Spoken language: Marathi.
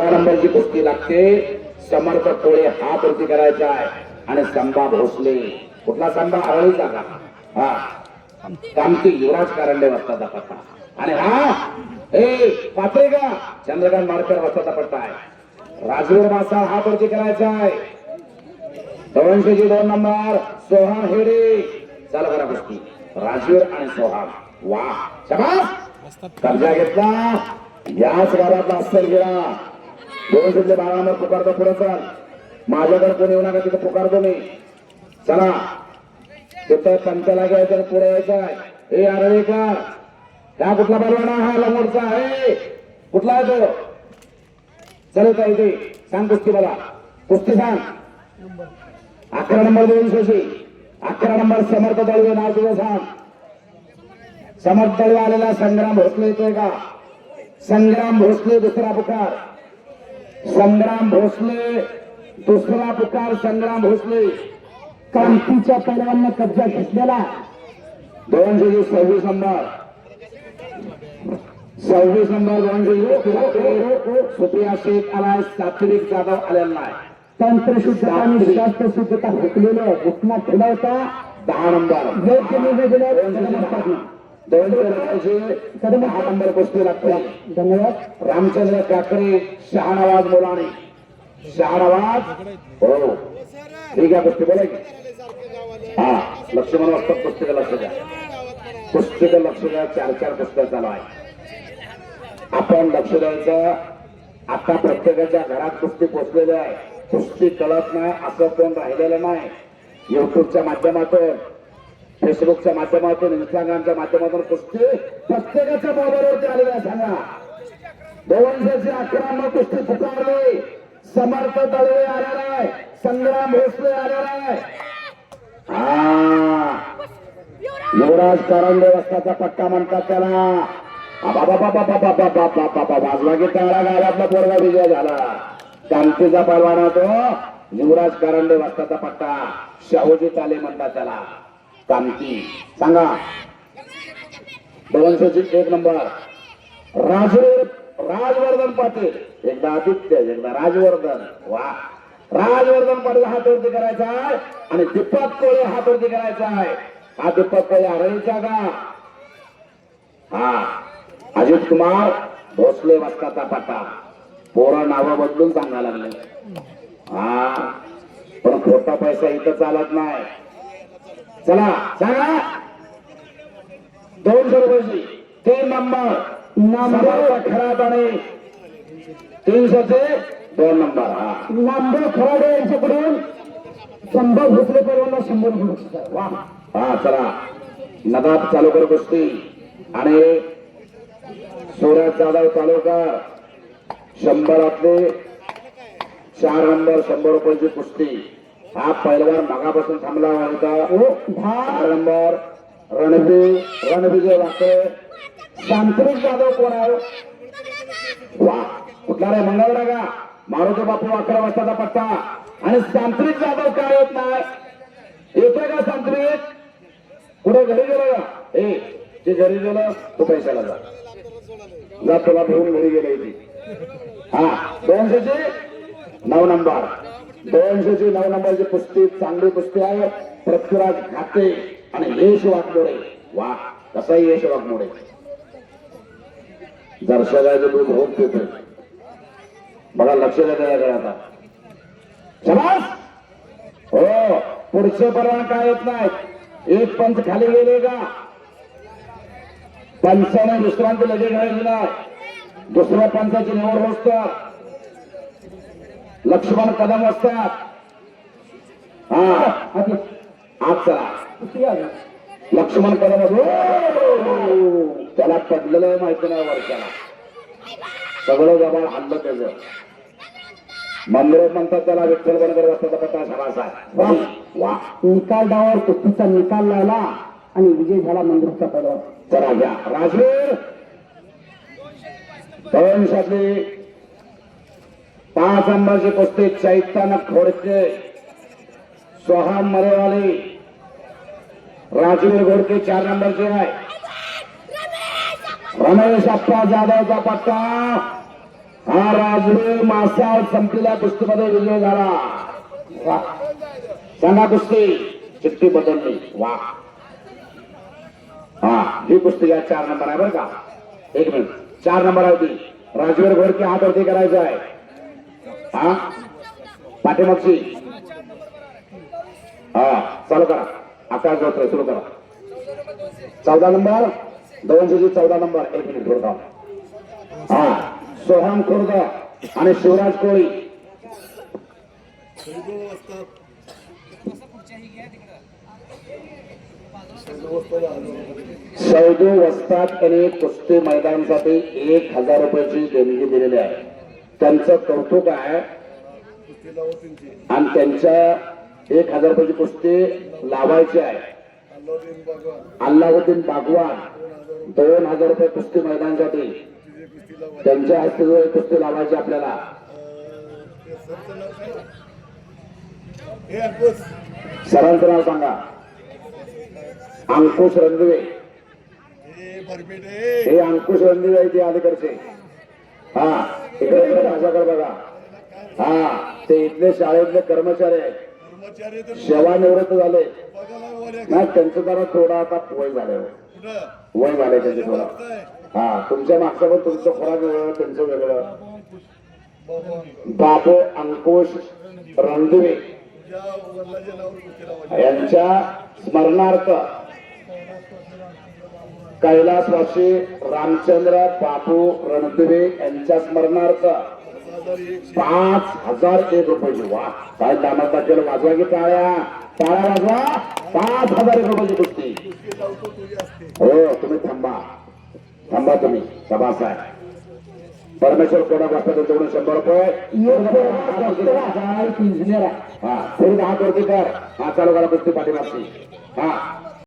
16 नंबरची कुस्ती लागते. समर्थ कोळे हात वरती करायचा आहे आणि संभा भोसले. कुठला संभा? हरळीचा का? हा, कामती युवराज कारंडे वाजताचा पट्टा. आणि हा पात्रे का चंद्रकांत मारकर वाजताचा पट्टा आहे. राजवीर मासा हात वरती करायचा आहे. 202 नंबर सोहाम हेडे. चला बरा कुस्ती राजवीर आणि सोहाम. वा शाबास, कब्जा घेतला. याच गावातला अस्सल गेला. 212 नंबर पुकारतो. पुढे चल, माझ्याकडे कोणी येऊ नका, तिथं पुकारतो मी. चला तिथं पंचाला घ्यायचं, पुढे यायचं. हे आरळीकर, हा कुठला परवाना? हा लंगोटचा आहे. कुठला आहे तो? चल का इथे सांग कुस्ती, मला कुस्ती सांग. 11 नंबर 200, 11 नंबर समर्थ दळवे. नाव तुझं सांग. समर्थ दळवे आलेला. संग्राम भोसले येतोय का? संग्राम भोसले दुसरा पुकार. संग्राम भोसले दुसरा पुकार. संग्राम भोसले क्रांतीच्या पैलवानांना कब्जा घेतलेला. 226 नंबर 26 नंबर 200 सुप्रिया शेख आलाय. सात्विक जाधव आलेला नाही. तंत्रशुद्ध आणि शास्त्र शुद्धता हुकलेलं घुटना ठेवला होता. 10 नंबर योग्य निर्णय दिला. 200 नंबर कुस्ती लागतो. धन्यवाद. रामचंद्र काकडे, शहानवाज मुलानी. शहानवाज हो ठीक आहे. कुस्ती बोला की. हा लक्ष्मण वाजता पुस्तकं लक्ष द्या. पुस्तकं लक्ष द्या. 4-4 पुस्तक चालू आहे. आपण लक्ष द्यायचं. आता प्रत्येकाच्या घरात कुस्ती पोचलेली आहे. कुस्ती कळत नाही असं कोण राहिलेलं नाही. युट्यूबच्या माध्यमातून, फेसबुकच्या माध्यमातून, इंस्टाग्रामच्या माध्यमातून कुस्ती प्रत्येकाच्या मोबाईलवरती आलेली आहे. सांगा 211 नंबर कुस्ती पुकारली. समर्थ दळवे आलेला आहे. संग्राम भोसले आलेला आहे. युवराज कारंडे वाजताचा पट्टा म्हणतात त्याला. वाजवा की टाळा. गावातला पोरगा विजय झाला. कांतीचा पलवाना तो युवराज कारंडे वाजताचा पट्टा. शाहूजी ताले म्हणतात त्याला. कांती सांगा. 201 नंबर राजवर्धन पाटील. एकदा आदित्य, एकदा राजवर्धन. वा, राजवर्धन पाटील हातवरती करायचा आहे आणि दीपक कोळे हातवरती करायचा आहे. हा दीपक कोळे हरळीचा का? हा अजित कुमार भोसले वाजताचा पट्टा. पोरं नावं बदलून सांगायला लागले. हा पण खोटा पैसा इथं चालत नाही. चला सांगा. 200 रुपयाची 3 नंबर खराब आणि 300चे 2 नंबर. हा नामदेव खराडे यांच्याकडून 100 भोसले परवाना 100 रुपये. वा हा चला नदाब चालू कर कुस्ती. आणि सूरज जाधव चालू कर. 100 4 नंबर 100 रुपयाची कुस्ती. हा पैलवान मागापासून थांबला होता. 10 नंबर रणविजय वाकडे. तांत्रिक जाधव कोण आहे? वा कुठला रे? मंगळवार का? मारुती बापू 11 वाजताचा पट्टा. आणि तांत्रिक जाधव काय येत नाही? येतोय का तांत्रिक? कुठे घरी गेलो का? ते घरी गेलं तो पैशाला जा तुला घेऊन घरी गेले ती. हा 209 नंबर 209 नंबरची कुस्ती. चांगली कुस्ती आहे. पृथ्वीराज घाटे आणि यश वाघमोडे. वा कसाही यश वाघमोडे. जर्शगाचं दूध होत पितोय बघा. लक्ष द्या त्याच्याकडे आता. शाबास. हो पुढचे परवाना काय येत नाही. एक पंच खाली गेले का पंचाने दुसऱ्यांचे लगे घ्यायचे नाही. दुसऱ्या पंचाची निवड असतात. लक्ष्मण कदम असतात. हा आज चला लक्ष्मण कदम त्याला पडलेलं माहिती नाही. वर्षाला सगळं जबाळ हल्लं त्याचं. मंदिर म्हणतात त्याला. विठ्ठल बनकर वाजताचा पट्टा. शाबास. वा निकाल डावावर कुस्तीचा निकाल लागला आणि विजय झाला मंदिरचा पडवा. चला घ्या राजवीर. 200 5 नंबरची कुस्ती. चैतन्य घोडके सोहाम मरेवाले. राजवीर घोडके 4 नंबरचे आहे. रमेश अप्पा जाधवचा पट्टा. हा राजवे मासाळ संपलेल्या कुस्तीमध्ये विजय झाला. वा. सांगा कुस्ती चिठ्ठी बदलली. वा. हा ही कुस्ती घ्या. 4 नंबर आहे बरं का. 1 मिनिट. 4 नंबर आहे ती. राजवीर घोडके हात वरती करायचा आहे. हा पाठीमागची. हा चालू करा. आकाश जोत्रे सुरू करा. 14 नंबर 214 नंबर. 1 मिनिट थोडं. हा सोहम खुर्द आणि शिवराज कोळी. सौदू वस्ताद यांनी कुस्ती मैदानासाठी 1000 रुपयाची देणगी दिलेली आहे. त्यांचं कौतुक आहे आणि त्यांच्या 1000 रुपयाची कुस्ती लावायची आहे. अल्लाउद्दीन बागवान 2000 रुपये कुस्ती मैदानासाठी त्यांच्या हस्ते जो कुस्ती लावायची आपल्याला. सरांचं नाव सांगा. अंकुश रणदिवे. हे अंकुश रणदिवे आहे ते अलीकडचे. हा इकडे माझ्याकडे बघा. हा ते इथले शाळेतले कर्मचारी आहेत. सेवानिवृत्त झाले ना. त्यांचं जरा थोडा आता वय झालं. वय झालंय त्यांचे थोडा. हा तुमच्या मागचं पण तुमचं खोराक वेगळं त्यांचं वेगळं. बाबू अंकुश रणदिवे यांच्या स्मरणार्थ कैलासवासी रामचंद्र बापू रणदिवे यांच्या स्मरणार्थ 5001 रुपयाची. वा काय दामात केलं. वाजवा की टाळ्या. टाळ्या वाजवा. 5001 रुपयाची कुस्ती. हो तुम्ही थांबा. थांबा तुम्ही. सभास आहे. परमेश्वर कोणा वाजता त्यांच्याकडून 100 रुपये. इंजिनियर हा थोडी हात वरती कर. हा चालू करा कुस्ती पाठीमागची. हा